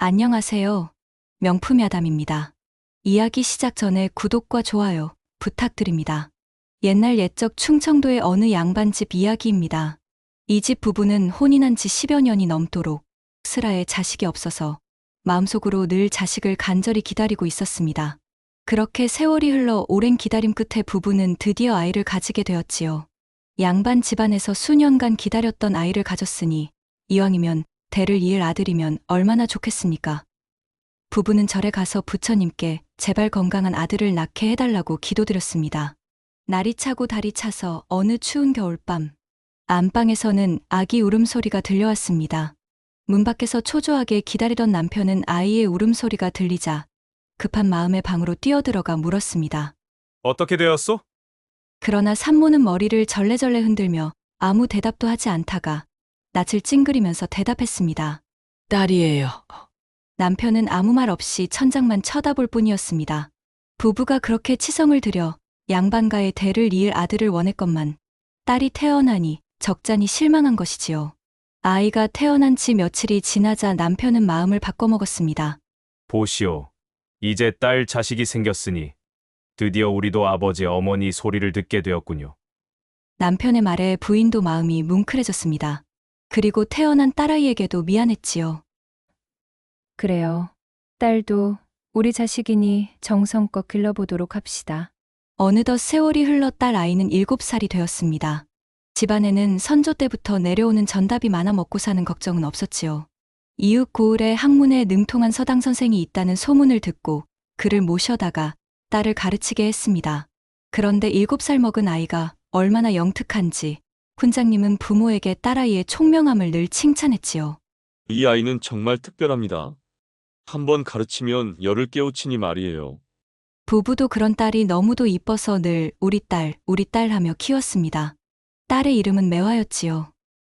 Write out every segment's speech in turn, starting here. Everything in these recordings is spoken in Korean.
안녕하세요. 명품야담입니다. 이야기 시작 전에 구독과 좋아요 부탁드립니다. 옛날 옛적 충청도의 어느 양반집 이야기입니다. 이 집 부부는 혼인한 지 10여 년이 넘도록 슬하에 자식이 없어서 마음속으로 늘 자식을 간절히 기다리고 있었습니다. 그렇게 세월이 흘러 오랜 기다림 끝에 부부는 드디어 아이를 가지게 되었지요. 양반 집안에서 수년간 기다렸던 아이를 가졌으니 이왕이면 대를 이을 아들이면 얼마나 좋겠습니까? 부부는 절에 가서 부처님께 제발 건강한 아들을 낳게 해달라고 기도드렸습니다. 날이 차고 달이 차서 어느 추운 겨울밤, 안방에서는 아기 울음소리가 들려왔습니다. 문 밖에서 초조하게 기다리던 남편은 아이의 울음소리가 들리자 급한 마음에 방으로 뛰어들어가 물었습니다. 어떻게 되었소? 그러나 산모는 머리를 절레절레 흔들며 아무 대답도 하지 않다가 낯을 찡그리면서 대답했습니다. 딸이에요. 남편은 아무 말 없이 천장만 쳐다볼 뿐이었습니다. 부부가 그렇게 치성을 들여 양반가의 대를 이을 아들을 원했건만 딸이 태어나니 적잖이 실망한 것이지요. 아이가 태어난 지 며칠이 지나자 남편은 마음을 바꿔먹었습니다. 보시오. 이제 딸 자식이 생겼으니 드디어 우리도 아버지 어머니 소리를 듣게 되었군요. 남편의 말에 부인도 마음이 뭉클해졌습니다. 그리고 태어난 딸아이에게도 미안했지요. 그래요. 딸도 우리 자식이니 정성껏 길러보도록 합시다. 어느덧 세월이 흘러 딸 아이는 7살이 되었습니다. 집안에는 선조 때부터 내려오는 전답이 많아 먹고 사는 걱정은 없었지요. 이웃 고을에 학문에 능통한 서당 선생이 있다는 소문을 듣고 그를 모셔다가 딸을 가르치게 했습니다. 그런데 7살 먹은 아이가 얼마나 영특한지 훈장님은 부모에게 딸아이의 총명함을 늘 칭찬했지요. 이 아이는 정말 특별합니다. 한번 가르치면 열을 깨우치니 말이에요. 부부도 그런 딸이 너무도 이뻐서 늘 우리 딸 하며 키웠습니다. 딸의 이름은 매화였지요.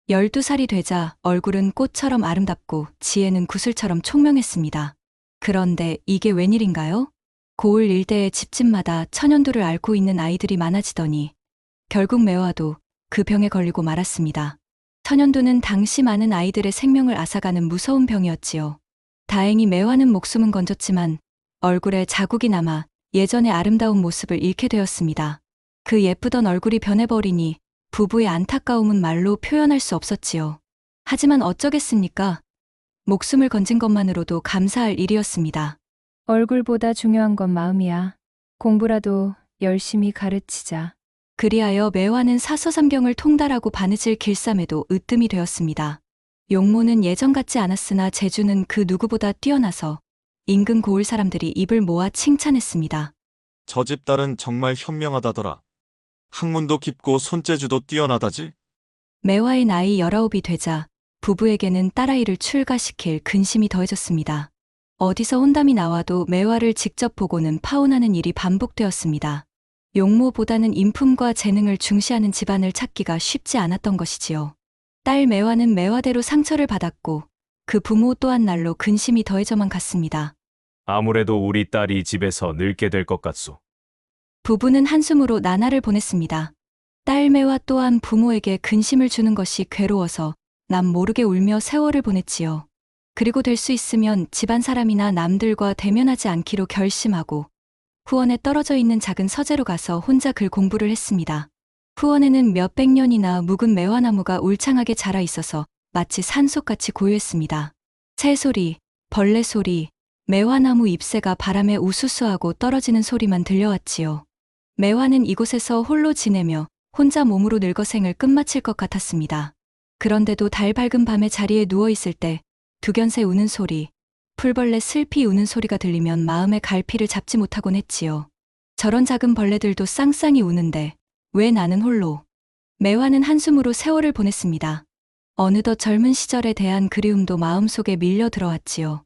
12살이 되자 얼굴은 꽃처럼 아름답고 지혜는 구슬처럼 총명했습니다. 그런데 이게 웬일인가요? 고을 일대의 집집마다 천연두를 앓고 있는 아이들이 많아지더니 결국 매화도 그 병에 걸리고 말았습니다. 천연두는 당시 많은 아이들의 생명을 앗아가는 무서운 병이었지요. 다행히 매화는 목숨은 건졌지만 얼굴에 자국이 남아 예전의 아름다운 모습을 잃게 되었습니다. 그 예쁘던 얼굴이 변해버리니 부부의 안타까움은 말로 표현할 수 없었지요. 하지만 어쩌겠습니까? 목숨을 건진 것만으로도 감사할 일이었습니다. 얼굴보다 중요한 건 마음이야. 공부라도 열심히 가르치자. 그리하여 매화는 사서삼경을 통달하고 바느질 길쌈에도 으뜸이 되었습니다. 용모는 예전 같지 않았으나 재주는 그 누구보다 뛰어나서 인근 고을 사람들이 입을 모아 칭찬했습니다. 저 집 딸은 정말 현명하다더라. 학문도 깊고 손재주도 뛰어나다지. 매화의 나이 19이 되자 부부에게는 딸아이를 출가시킬 근심이 더해졌습니다. 어디서 혼담이 나와도 매화를 직접 보고는 파혼하는 일이 반복되었습니다. 용모보다는 인품과 재능을 중시하는 집안을 찾기가 쉽지 않았던 것이지요. 딸 매화는 매화대로 상처를 받았고 그 부모 또한 날로 근심이 더해져만 갔습니다. 아무래도 우리 딸이 집에서 늙게 될 것 같소. 부부는 한숨으로 나날을 보냈습니다. 딸 매화 또한 부모에게 근심을 주는 것이 괴로워서 남 모르게 울며 세월을 보냈지요. 그리고 될 수 있으면 집안 사람이나 남들과 대면하지 않기로 결심하고 후원에 떨어져 있는 작은 서재로 가서 혼자 글 공부를 했습니다. 후원에는 몇백 년이나 묵은 매화나무가 울창하게 자라 있어서 마치 산속같이 고요했습니다. 새소리, 벌레 소리, 매화나무 잎새가 바람에 우수수하고 떨어지는 소리만 들려왔지요. 매화는 이곳에서 홀로 지내며 혼자 몸으로 늙어 생을 끝마칠 것 같았습니다. 그런데도 달 밝은 밤에 자리에 누워있을 때 두견새 우는 소리, 풀벌레 슬피 우는 소리가 들리면 마음의 갈피를 잡지 못하곤 했지요. 저런 작은 벌레들도 쌍쌍이 우는데 왜 나는 홀로? 매화는 한숨으로 세월을 보냈습니다. 어느덧 젊은 시절에 대한 그리움도 마음속에 밀려 들어왔지요.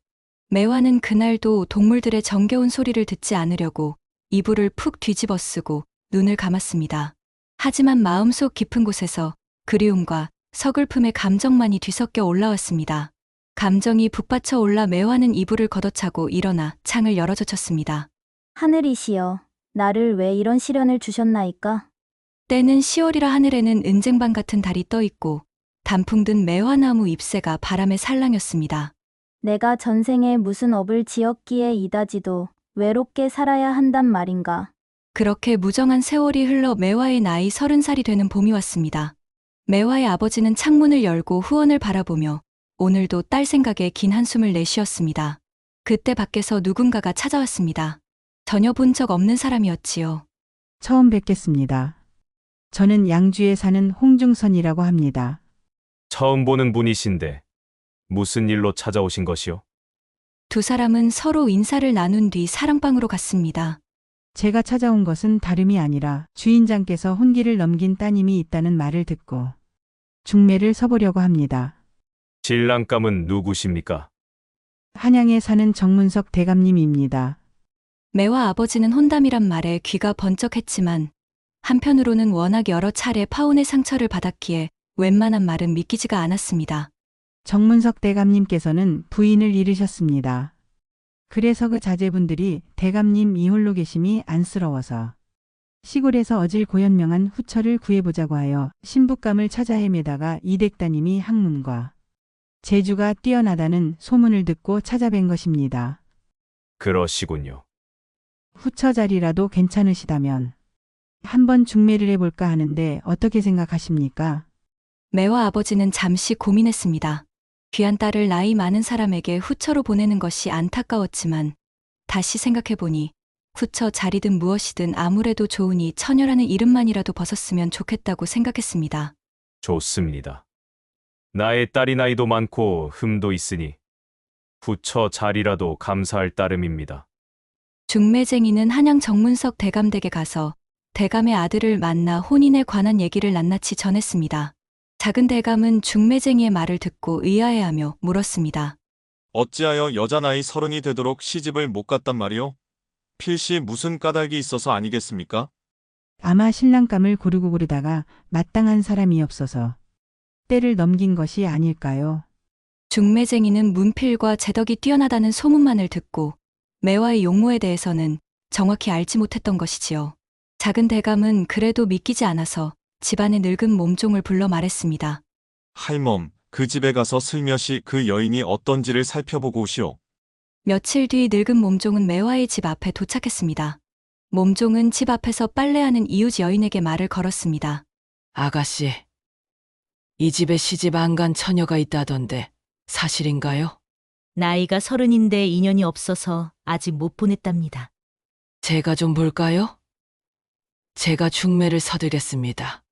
매화는 그날도 동물들의 정겨운 소리를 듣지 않으려고 이불을 푹 뒤집어 쓰고 눈을 감았습니다. 하지만 마음속 깊은 곳에서 그리움과 서글픔의 감정만이 뒤섞여 올라왔습니다. 감정이 북받쳐 올라 매화는 이불을 걷어차고 일어나 창을 열어젖혔습니다. 하늘이시여, 나를 왜 이런 시련을 주셨나이까? 때는 10월이라 하늘에는 은쟁반 같은 달이 떠있고 단풍 든 매화나무 잎새가 바람에 살랑였습니다. 내가 전생에 무슨 업을 지었기에 이다지도 외롭게 살아야 한단 말인가. 그렇게 무정한 세월이 흘러 매화의 나이 30살이 되는 봄이 왔습니다. 매화의 아버지는 창문을 열고 후원을 바라보며 오늘도 딸 생각에 긴 한숨을 내쉬었습니다. 그때 밖에서 누군가가 찾아왔습니다. 전혀 본 적 없는 사람이었지요. 처음 뵙겠습니다. 저는 양주에 사는 홍중선이라고 합니다. 처음 보는 분이신데 무슨 일로 찾아오신 것이요? 두 사람은 서로 인사를 나눈 뒤 사랑방으로 갔습니다. 제가 찾아온 것은 다름이 아니라 주인장께서 혼기를 넘긴 따님이 있다는 말을 듣고 중매를 서보려고 합니다. 신랑감은 누구십니까? 한양에 사는 정문석 대감님입니다. 매화 아버지는 혼담이란 말에 귀가 번쩍했지만 한편으로는 워낙 여러 차례 파혼의 상처를 받았기에 웬만한 말은 믿기지가 않았습니다. 정문석 대감님께서는 부인을 잃으셨습니다. 그래서 그 자제분들이 대감님 이홀로 계심이 안쓰러워서 시골에서 어질 고연명한 후처를 구해보자고 하여 신부감을 찾아 헤매다가 이댁따님이 학문과 재주가 뛰어나다는 소문을 듣고 찾아뵌 것입니다. 그러시군요. 후처 자리라도 괜찮으시다면 한번 중매를 해볼까 하는데 어떻게 생각하십니까? 매화 아버지는 잠시 고민했습니다. 귀한 딸을 나이 많은 사람에게 후처로 보내는 것이 안타까웠지만 다시 생각해보니 후처 자리든 무엇이든 아무래도 좋으니 처녀라는 이름만이라도 벗었으면 좋겠다고 생각했습니다. 좋습니다. 나의 딸이 나이도 많고 흠도 있으니 후처 자리라도 감사할 따름입니다. 중매쟁이는 한양 정문석 대감댁에 가서 대감의 아들을 만나 혼인에 관한 얘기를 낱낱이 전했습니다. 작은 대감은 중매쟁이의 말을 듣고 의아해하며 물었습니다. 어찌하여 여자 나이 30이 되도록 시집을 못 갔단 말이오? 필시 무슨 까닭이 있어서 아니겠습니까? 아마 신랑감을 고르고 고르다가 마땅한 사람이 없어서 때를 넘긴 것이 아닐까요? 중매쟁이는 문필과 재덕이 뛰어나다는 소문만을 듣고 매화의 용모에 대해서는 정확히 알지 못했던 것이지요. 작은 대감은 그래도 믿기지 않아서 집안의 늙은 몸종을 불러 말했습니다. 할멈, 그 집에 가서 슬며시 그 여인이 어떤지를 살펴보고 오시오. 며칠 뒤 늙은 몸종은 매화의 집 앞에 도착했습니다. 몸종은 집 앞에서 빨래하는 이웃 여인에게 말을 걸었습니다. 아가씨, 이 집에 시집 안 간 처녀가 있다던데 사실인가요? 나이가 30인데 인연이 없어서 아직 못 보냈답니다. 제가 좀 볼까요? 제가 중매를 서두겠습니다.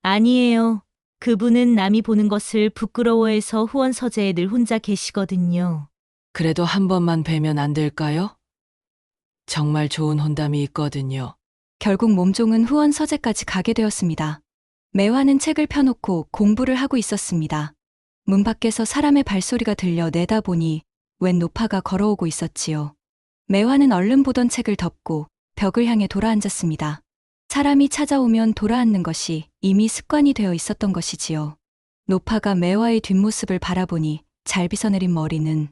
아니에요. 그분은 남이 보는 것을 부끄러워해서 후원 서재에 늘 혼자 계시거든요. 그래도 한 번만 뵈면 안 될까요? 정말 좋은 혼담이 있거든요. 결국 몸종은 후원 서재까지 가게 되었습니다. 매화는 책을 펴놓고 공부를 하고 있었습니다. 문 밖에서 사람의 발소리가 들려 내다보니 웬 노파가 걸어오고 있었지요. 매화는 얼른 보던 책을 덮고 벽을 향해 돌아앉았습니다. 사람이 찾아오면 돌아앉는 것이 이미 습관이 되어 있었던 것이지요. 노파가 매화의 뒷모습을 바라보니 잘 빗어내린 머리는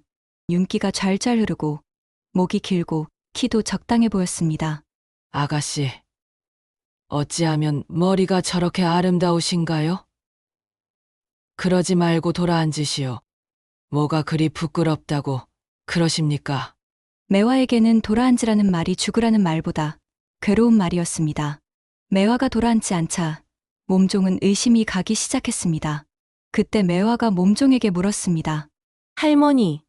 윤기가 좔좔 흐르고 목이 길고 키도 적당해 보였습니다. 아가씨, 어찌하면 머리가 저렇게 아름다우신가요? 그러지 말고 돌아앉으시오. 뭐가 그리 부끄럽다고 그러십니까? 매화에게는 돌아앉으라는 말이 죽으라는 말보다 괴로운 말이었습니다. 매화가 돌아앉지 않자 몸종은 의심이 가기 시작했습니다. 그때 매화가 몸종에게 물었습니다. 할머니,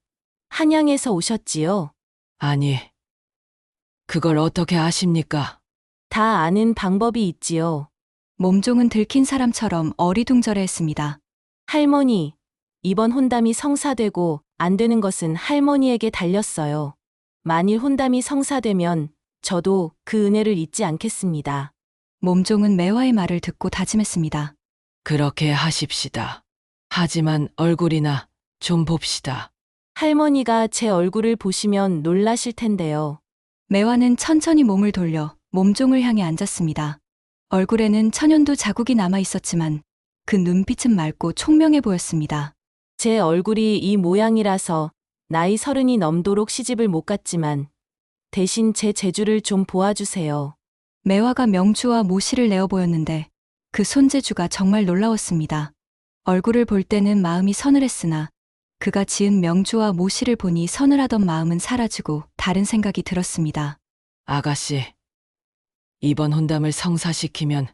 한양에서 오셨지요? 아니, 그걸 어떻게 아십니까? 다 아는 방법이 있지요. 몸종은 들킨 사람처럼 어리둥절해했습니다. 할머니, 이번 혼담이 성사되고 안 되는 것은 할머니에게 달렸어요. 만일 혼담이 성사되면 저도 그 은혜를 잊지 않겠습니다. 몸종은 매화의 말을 듣고 다짐했습니다. 그렇게 하십시다. 하지만 얼굴이나 좀 봅시다. 할머니가 제 얼굴을 보시면 놀라실 텐데요. 매화는 천천히 몸을 돌려 몸종을 향해 앉았습니다. 얼굴에는 천연두 자국이 남아 있었지만 그 눈빛은 맑고 총명해 보였습니다. 제 얼굴이 이 모양이라서 나이 30이 넘도록 시집을 못 갔지만 대신 제 재주를 좀 보아주세요. 매화가 명주와 모시를 내어 보였는데 그 손재주가 정말 놀라웠습니다. 얼굴을 볼 때는 마음이 서늘했으나 그가 지은 명주와 모시를 보니 서늘하던 마음은 사라지고 다른 생각이 들었습니다. 아가씨, 이번 혼담을 성사시키면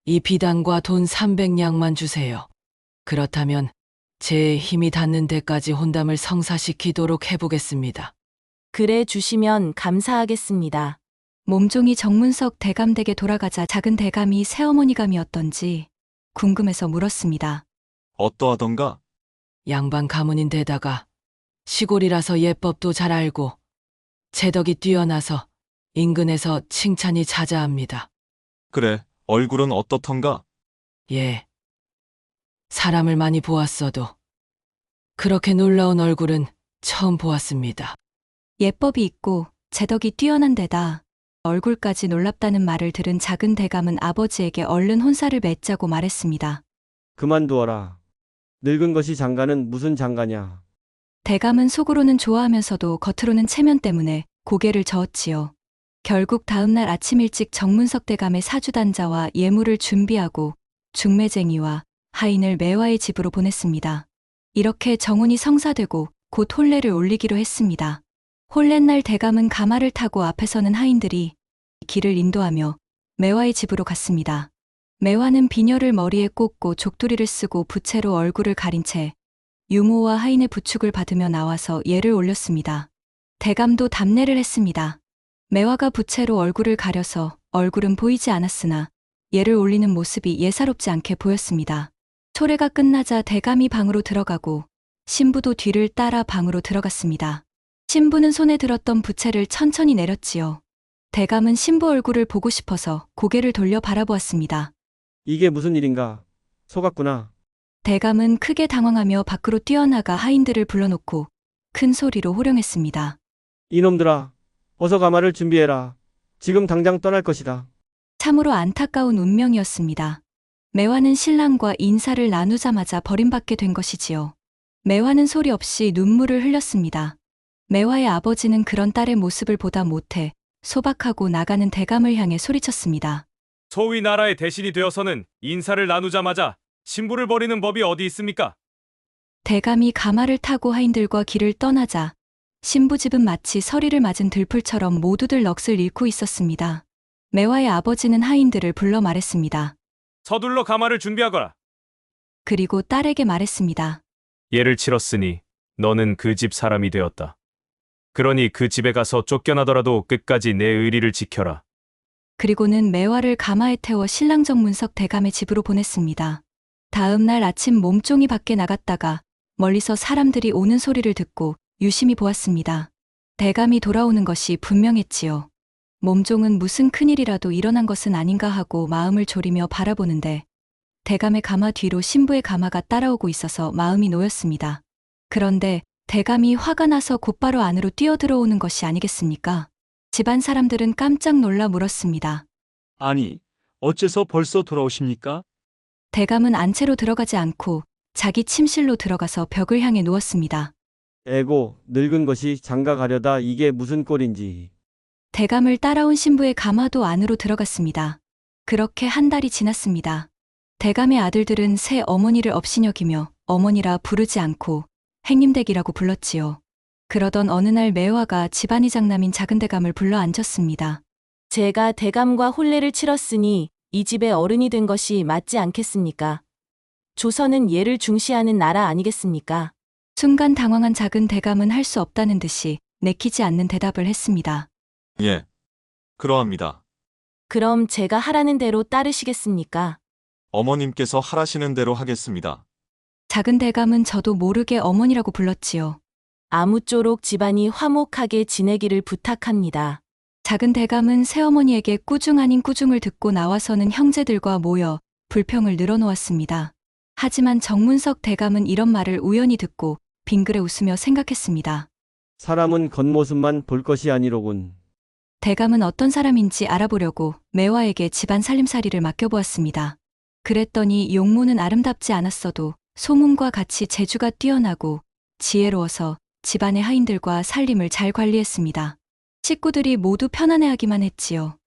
이 비단과 돈 300냥만 주세요. 그렇다면 제 힘이 닿는 데까지 혼담을 성사시키도록 해보겠습니다. 그래 주시면 감사하겠습니다. 몸종이 정문석 대감댁에 돌아가자 작은 대감이 새어머니감이었던지 궁금해서 물었습니다. 어떠하던가? 양반 가문인데다가 시골이라서 예법도 잘 알고 재덕이 뛰어나서 인근에서 칭찬이 자자합니다. 그래, 얼굴은 어떻던가? 예. 사람을 많이 보았어도 그렇게 놀라운 얼굴은 처음 보았습니다. 예법이 있고 재덕이 뛰어난 데다 얼굴까지 놀랍다는 말을 들은 작은 대감은 아버지에게 얼른 혼사를 맺자고 말했습니다. 그만두어라. 늙은 것이 장가는 무슨 장가냐. 대감은 속으로는 좋아하면서도 겉으로는 체면 때문에 고개를 저었지요. 결국 다음날 아침 일찍 정문석 대감의 사주단자와 예물을 준비하고 중매쟁이와 하인을 매화의 집으로 보냈습니다. 이렇게 정혼이 성사되고 곧 혼례를 올리기로 했습니다. 혼례날 대감은 가마를 타고 앞에 서는 하인들이 길을 인도하며 매화의 집으로 갔습니다. 매화는 비녀를 머리에 꽂고 족두리를 쓰고 부채로 얼굴을 가린 채 유모와 하인의 부축을 받으며 나와서 예를 올렸습니다. 대감도 답례를 했습니다. 매화가 부채로 얼굴을 가려서 얼굴은 보이지 않았으나 예를 올리는 모습이 예사롭지 않게 보였습니다. 초례가 끝나자 대감이 방으로 들어가고 신부도 뒤를 따라 방으로 들어갔습니다. 신부는 손에 들었던 부채를 천천히 내렸지요. 대감은 신부 얼굴을 보고 싶어서 고개를 돌려 바라보았습니다. 이게 무슨 일인가? 속았구나. 대감은 크게 당황하며 밖으로 뛰어나가 하인들을 불러놓고 큰 소리로 호령했습니다. 이놈들아, 어서 가마를 준비해라. 지금 당장 떠날 것이다. 참으로 안타까운 운명이었습니다. 매화는 신랑과 인사를 나누자마자 버림받게 된 것이지요. 매화는 소리 없이 눈물을 흘렸습니다. 매화의 아버지는 그런 딸의 모습을 보다 못해 소박하고 나가는 대감을 향해 소리쳤습니다. 소위 나라의 대신이 되어서는 인사를 나누자마자 신부를 버리는 법이 어디 있습니까? 대감이 가마를 타고 하인들과 길을 떠나자 신부집은 마치 서리를 맞은 들풀처럼 모두들 넋을 잃고 있었습니다. 매화의 아버지는 하인들을 불러 말했습니다. 서둘러 가마를 준비하거라. 그리고 딸에게 말했습니다. 예를 치렀으니 너는 그 집 사람이 되었다. 그러니 그 집에 가서 쫓겨나더라도 끝까지 내 의리를 지켜라. 그리고는 매화를 가마에 태워 신랑 정문석 대감의 집으로 보냈습니다. 다음 날 아침 몸종이 밖에 나갔다가 멀리서 사람들이 오는 소리를 듣고 유심히 보았습니다. 대감이 돌아오는 것이 분명했지요. 몸종은 무슨 큰일이라도 일어난 것은 아닌가 하고 마음을 졸이며 바라보는데 대감의 가마 뒤로 신부의 가마가 따라오고 있어서 마음이 놓였습니다. 그런데 대감이 화가 나서 곧바로 안으로 뛰어들어오는 것이 아니겠습니까? 집안 사람들은 깜짝 놀라 물었습니다. 아니, 어째서 벌써 돌아오십니까? 대감은 안채로 들어가지 않고 자기 침실로 들어가서 벽을 향해 누웠습니다. 에고, 늙은 것이 장가 가려다 이게 무슨 꼴인지. 대감을 따라온 신부의 가마도 안으로 들어갔습니다. 그렇게 한 달이 지났습니다. 대감의 아들들은 새 어머니를 업신여기며 어머니라 부르지 않고 행님댁이라고 불렀지요. 그러던 어느 날 매화가 집안이 장남인 작은 대감을 불러 앉혔습니다. 제가 대감과 혼례를 치렀으니 이 집의 어른이 된 것이 맞지 않겠습니까? 조선은 예를 중시하는 나라 아니겠습니까? 순간 당황한 작은 대감은 할 수 없다는 듯이 내키지 않는 대답을 했습니다. 예. 그러합니다. 그럼 제가 하라는 대로 따르시겠습니까? 어머님께서 하라시는 대로 하겠습니다. 작은 대감은 저도 모르게 어머니라고 불렀지요. 아무쪼록 집안이 화목하게 지내기를 부탁합니다. 작은 대감은 새어머니에게 꾸중 아닌 꾸중을 듣고 나와서는 형제들과 모여 불평을 늘어놓았습니다. 하지만 정문석 대감은 이런 말을 우연히 듣고 빙그레 웃으며 생각했습니다. 사람은 겉모습만 볼 것이 아니로군. 대감은 어떤 사람인지 알아보려고 매화에게 집안 살림살이를 맡겨보았습니다. 그랬더니 용모는 아름답지 않았어도 소문과 같이 재주가 뛰어나고 지혜로워서 집안의 하인들과 살림을 잘 관리했습니다. 식구들이 모두 편안해하기만 했지요.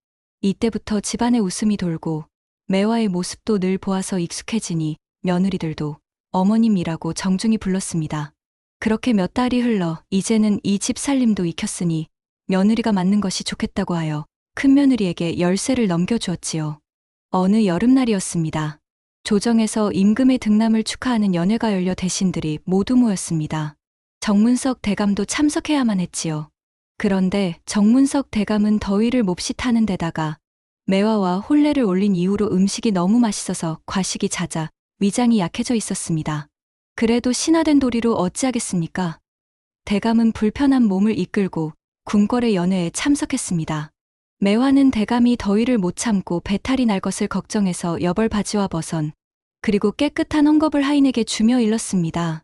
이때부터 집안에 웃음이 돌고 매화의 모습도 늘 보아서 익숙해지니 며느리들도 어머님이라고 정중히 불렀습니다. 그렇게 몇 달이 흘러 이제는 이 집 살림도 익혔으니 며느리가 맞는 것이 좋겠다고 하여 큰며느리에게 열쇠를 넘겨주었지요. 어느 여름날이었습니다. 조정에서 임금의 등남을 축하하는 연회가 열려 대신들이 모두 모였습니다. 정문석 대감도 참석해야만 했지요. 그런데 정문석 대감은 더위를 몹시 타는 데다가 매화와 혼례를 올린 이후로 음식이 너무 맛있어서 과식이 잦아 위장이 약해져 있었습니다. 그래도 신화된 도리로 어찌하겠습니까? 대감은 불편한 몸을 이끌고 궁궐의 연회에 참석했습니다. 매화는 대감이 더위를 못 참고 배탈이 날 것을 걱정해서 여벌 바지와 버선, 그리고 깨끗한 헝겊을 하인에게 주며 일렀습니다.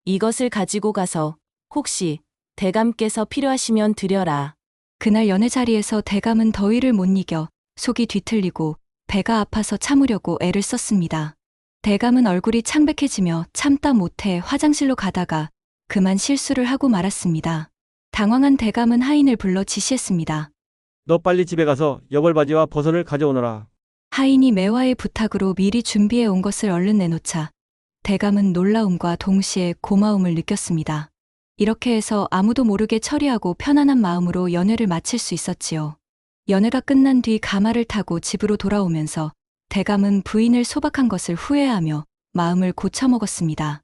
이것을 가지고 가서 혹시 대감께서 필요하시면 드려라. 그날 연회 자리에서 대감은 더위를 못 이겨 속이 뒤틀리고 배가 아파서 참으려고 애를 썼습니다. 대감은 얼굴이 창백해지며 참다 못해 화장실로 가다가 그만 실수를 하고 말았습니다. 당황한 대감은 하인을 불러 지시했습니다. 너 빨리 집에 가서 여벌바지와 버선을 가져오너라. 하인이 매화의 부탁으로 미리 준비해 온 것을 얼른 내놓자 대감은 놀라움과 동시에 고마움을 느꼈습니다. 이렇게 해서 아무도 모르게 처리하고 편안한 마음으로 연회를 마칠 수 있었지요. 연회가 끝난 뒤 가마를 타고 집으로 돌아오면서 대감은 부인을 소박한 것을 후회하며 마음을 고쳐먹었습니다.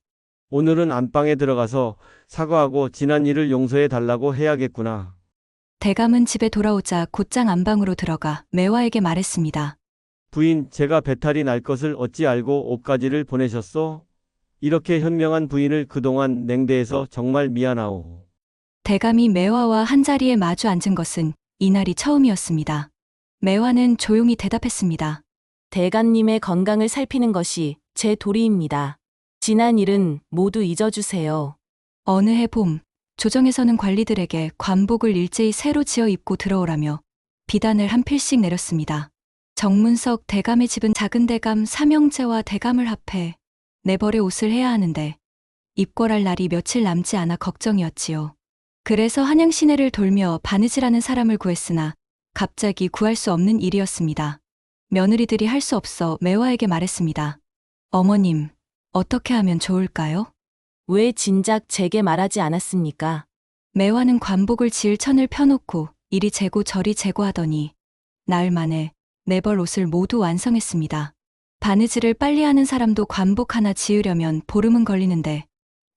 오늘은 안방에 들어가서 사과하고 지난 일을 용서해 달라고 해야겠구나. 대감은 집에 돌아오자 곧장 안방으로 들어가 매화에게 말했습니다. 부인, 제가 배탈이 날 것을 어찌 알고 옷가지를 보내셨소? 이렇게 현명한 부인을 그동안 냉대해서 정말 미안하오. 대감이 매화와 한자리에 마주 앉은 것은 이날이 처음이었습니다. 매화는 조용히 대답했습니다. 대감님의 건강을 살피는 것이 제 도리입니다. 지난 일은 모두 잊어주세요. 어느 해 봄, 조정에서는 관리들에게 관복을 일제히 새로 지어 입고 들어오라며 비단을 한 필씩 내렸습니다. 정문석 대감의 집은 작은 대감 삼형제와 대감을 합해 4벌의 옷을 해야 하는데 입궐할 날이 며칠 남지 않아 걱정이었지요. 그래서 한양 시내를 돌며 바느질하는 사람을 구했으나 갑자기 구할 수 없는 일이었습니다. 며느리들이 할 수 없어 매화에게 말했습니다. 어머님, 어떻게 하면 좋을까요? 왜 진작 제게 말하지 않았습니까? 매화는 관복을 지을 천을 펴놓고 이리 재고 저리 재고 하더니 나흘 만에 4벌 옷을 모두 완성했습니다. 바느질을 빨리 하는 사람도 관복 하나 지으려면 보름은 걸리는데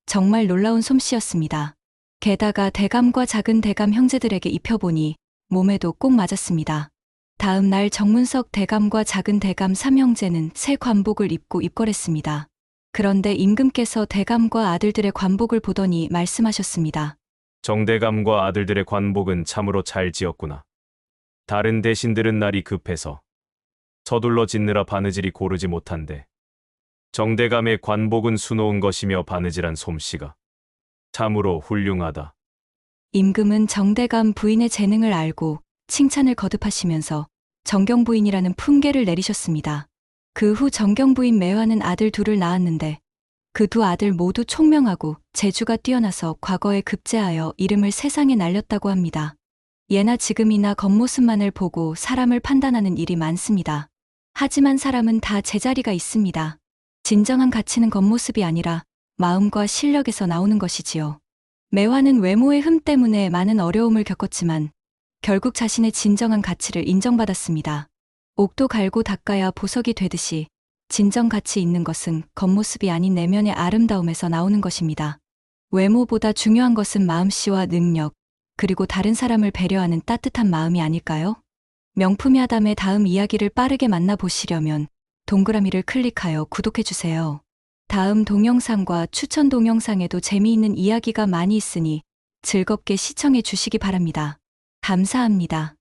정말 놀라운 솜씨였습니다. 게다가 대감과 작은 대감 형제들에게 입혀보니 몸에도 꼭 맞았습니다. 다음 날 정문석 대감과 작은 대감 3형제는 새 관복을 입고 입궐했습니다. 그런데 임금께서 대감과 아들들의 관복을 보더니 말씀하셨습니다. 정대감과 아들들의 관복은 참으로 잘 지었구나. 다른 대신들은 날이 급해서 서둘러 짓느라 바느질이 고르지 못한데 정대감의 관복은 수놓은 것이며 바느질한 솜씨가 참으로 훌륭하다. 임금은 정대감 부인의 재능을 알고 칭찬을 거듭하시면서 정경 부인이라는 품계를 내리셨습니다. 그 후 정경 부인 매화는 아들 둘을 낳았는데 그 두 아들 모두 총명하고 재주가 뛰어나서 과거에 급제하여 이름을 세상에 날렸다고 합니다. 예나 지금이나 겉모습만을 보고 사람을 판단하는 일이 많습니다. 하지만 사람은 다 제자리가 있습니다. 진정한 가치는 겉모습이 아니라 마음과 실력에서 나오는 것이지요. 매화는 외모의 흠 때문에 많은 어려움을 겪었지만 결국 자신의 진정한 가치를 인정받았습니다. 옥도 갈고 닦아야 보석이 되듯이 진정 가치 있는 것은 겉모습이 아닌 내면의 아름다움에서 나오는 것입니다. 외모보다 중요한 것은 마음씨와 능력, 그리고 다른 사람을 배려하는 따뜻한 마음이 아닐까요? 명품 야담의 다음 이야기를 빠르게 만나보시려면 동그라미를 클릭하여 구독해주세요. 다음 동영상과 추천 동영상에도 재미있는 이야기가 많이 있으니 즐겁게 시청해 주시기 바랍니다. 감사합니다.